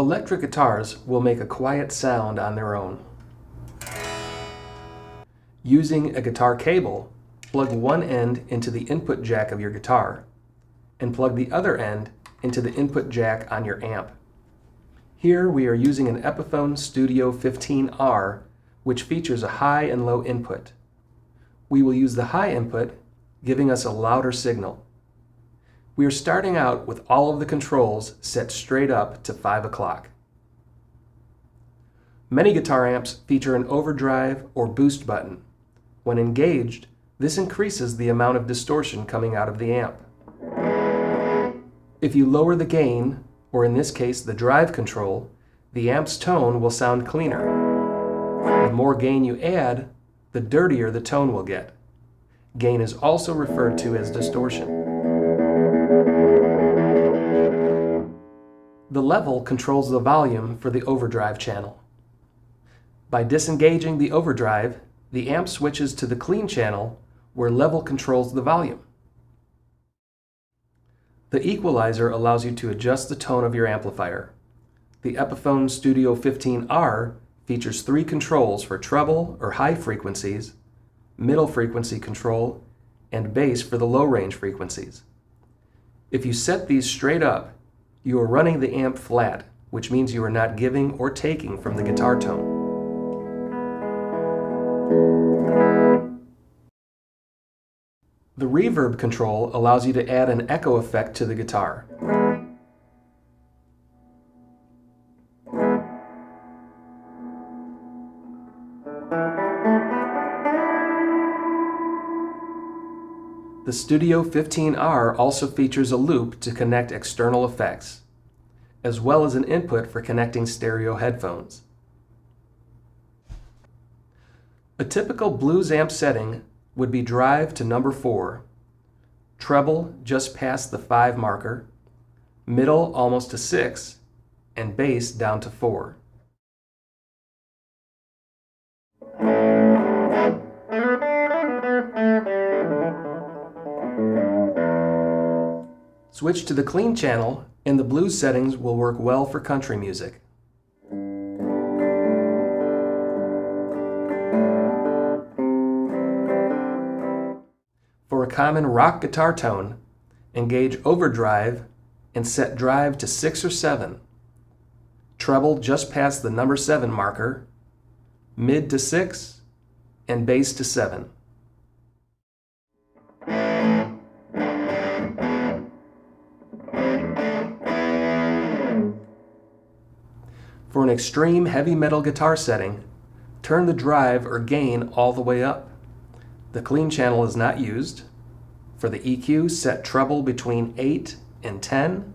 Electric guitars will make a quiet sound on their own. Using a guitar cable, plug one end into the input jack of your guitar and plug the other end into the input jack on your amp. Here we are using an Epiphone Studio 15R, which features a high and low input. We will use the high input, giving us a louder signal. We are starting out with all of the controls set straight up to 5 o'clock. Many guitar amps feature an overdrive or boost button. When engaged, this increases the amount of distortion coming out of the amp. If you lower the gain, or in this case the drive control, the amp's tone will sound cleaner. The more gain you add, the dirtier the tone will get. Gain is also referred to as distortion. The level controls the volume for the overdrive channel. By disengaging the overdrive, the amp switches to the clean channel where level controls the volume. The equalizer allows you to adjust the tone of your amplifier. The Epiphone Studio 15R features 3 controls for treble or high frequencies, middle frequency control, and bass for the low range frequencies. If you set these straight up, you are running the amp flat, which means you are not giving or taking from the guitar tone. The reverb control allows you to add an echo effect to the guitar. The Studio 15R also features a loop to connect external effects, as well as an input for connecting stereo headphones. A typical blues amp setting would be drive to number 4, treble just past the 5 marker, middle almost to 6, and bass down to 4. Switch to the clean channel and the blues settings will work well for country music. For a common rock guitar tone, engage overdrive and set drive to 6 or 7, treble just past the number 7 marker, mid to 6, and bass to 7. For an extreme heavy metal guitar setting, turn the drive or gain all the way up. The clean channel is not used. For the EQ, set treble between 8 and 10.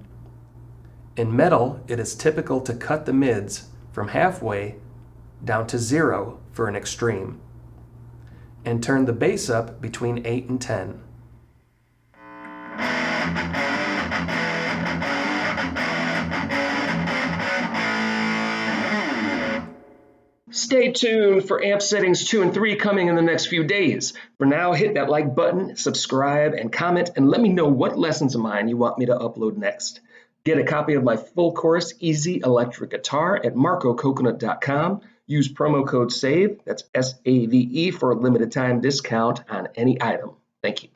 In metal, it is typical to cut the mids from halfway down to 0 for an extreme, and turn the bass up between 8 and 10. Stay tuned for amp settings 2 and 3 coming in the next few days. For now, hit that like button, subscribe, and comment, and let me know what lessons of mine you want me to upload next. Get a copy of my full course, Easy Electric Guitar, at markococonut.com. Use promo code SAVE, that's S-A-V-E, for a limited time discount on any item. Thank you.